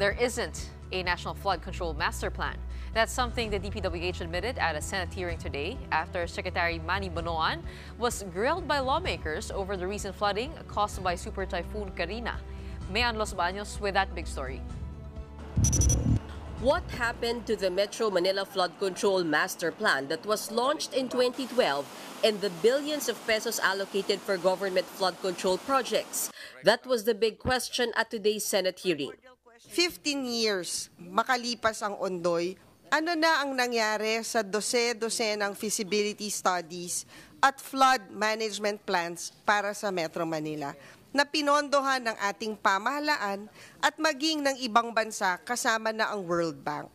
there isn't a national flood control master plan. That's something the DPWH admitted at a Senate hearing today after Secretary Manny Bonoan was grilled by lawmakers over the recent flooding caused by Super Typhoon Karina. Mayan Los Baños with that big story. What happened to the Metro Manila Flood Control Master Plan that was launched in 2012 and the billions of pesos allocated for government flood control projects? That was the big question at today's Senate hearing. 15 years makalipas ang Ondoy, ano na ang nangyari sa dose-dosenang feasibility studies at flood management plans para sa Metro Manila na pinondohan ng ating pamahalaan at maging ng ibang bansa kasama na ang World Bank.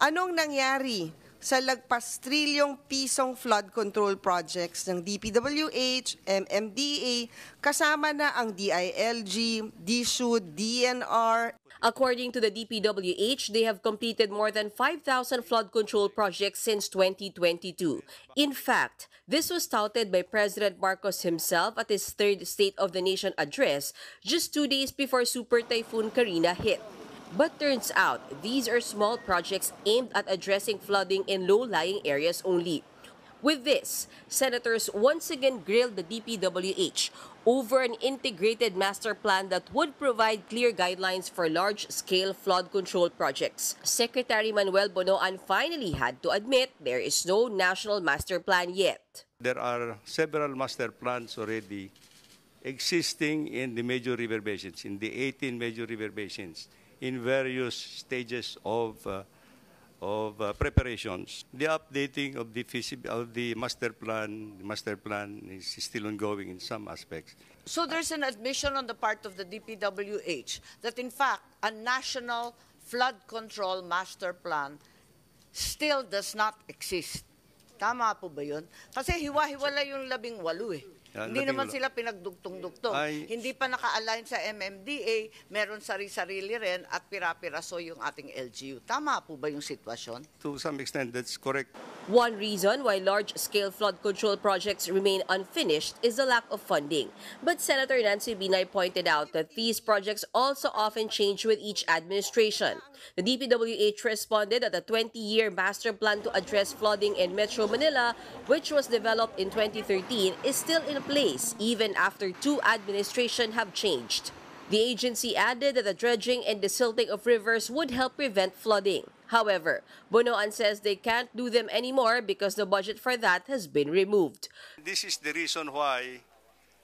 Anong nangyari sa lagpas trilyong pisong flood control projects ng DPWH, MMDA, kasama na ang DILG, DSUD, DNR? According to the DPWH, they have completed more than 5,000 flood control projects since 2022. In fact, this was touted by President Marcos himself at his third State of the Nation address just 2 days before Super Typhoon Karina hit. But turns out, these are small projects aimed at addressing flooding in low-lying areas only. With this, senators once again grilled the DPWH over an integrated master plan that would provide clear guidelines for large-scale flood control projects. Secretary Manuel Bonoan finally had to admit there is no national master plan yet. There are several master plans already existing in the major river basins, in the 18 major river basins, in various stages of preparations. The updating of the master plan is still ongoing in some aspects. So there's an admission on the part of the DPWH that in fact a national flood control master plan still does not exist. Tama po ba yun? Kasi hiwa-hiwala yung 18 eh. Hindi naman sila pinagdugtong-dugtong. Hindi pa naka-align sa MMDA, meron sari-sarili rin at pira-piraso yung ating LGU. Tama po ba yung sitwasyon? To some extent, that's correct. One reason why large-scale flood control projects remain unfinished is the lack of funding. But Senator Nancy Binay pointed out that these projects also often change with each administration. The DPWH responded that the 20-year master plan to address flooding in Metro Manila, which was developed in 2013, is still in place even after 2 administrations have changed. The agency added that the dredging and desilting of rivers would help prevent flooding. However, Bonoan says they can't do them anymore because the budget for that has been removed. This is the reason why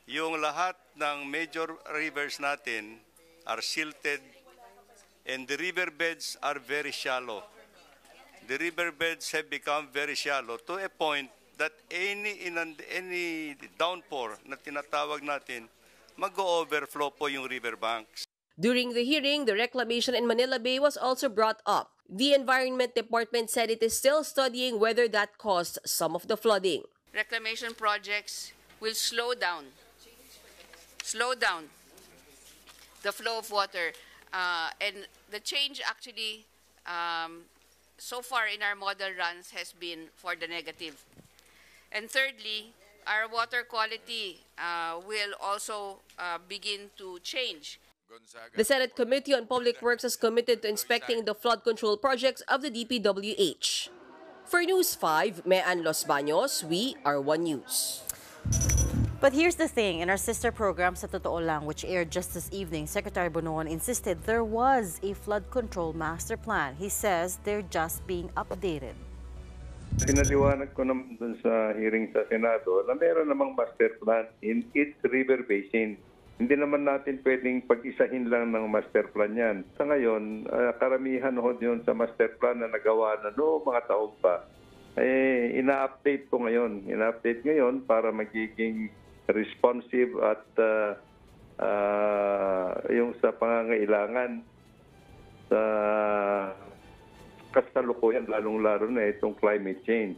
yung lahat ng major rivers natin are silted and the riverbeds are very shallow. The riverbeds have become very shallow to a point that any downpour na tinatawag natin, mag-overflow po yung riverbanks. During the hearing, the reclamation in Manila Bay was also brought up. The Environment Department said it is still studying whether that caused some of the flooding. Reclamation projects will slow down the flow of water. And the change actually so far in our model runs has been for the negative. And thirdly, our water quality will also begin to change. The Senate Committee on Public Works is committed to inspecting the flood control projects of the DPWH. For News 5, Mayan Los Baños, we are One News. But here's the thing, in our sister program, Sa Totoo Lang, which aired just this evening, Secretary Bonoan insisted there was a flood control master plan. He says they're just being updated. Pinaliwanag ko naman dun sa hearing sa Senado na meron namang master plan in each river basin. Hindi naman natin pwedeng pag-isahin lang ng master plan yan. Sa ngayon, karamihan ho yun sa master plan na nagawa na mga taon pa, ina-update ko ngayon. Ina-update ngayon para magiging responsive at yung sa pangangailangan sa kasalukuyan, lalong-lalo na itong climate change.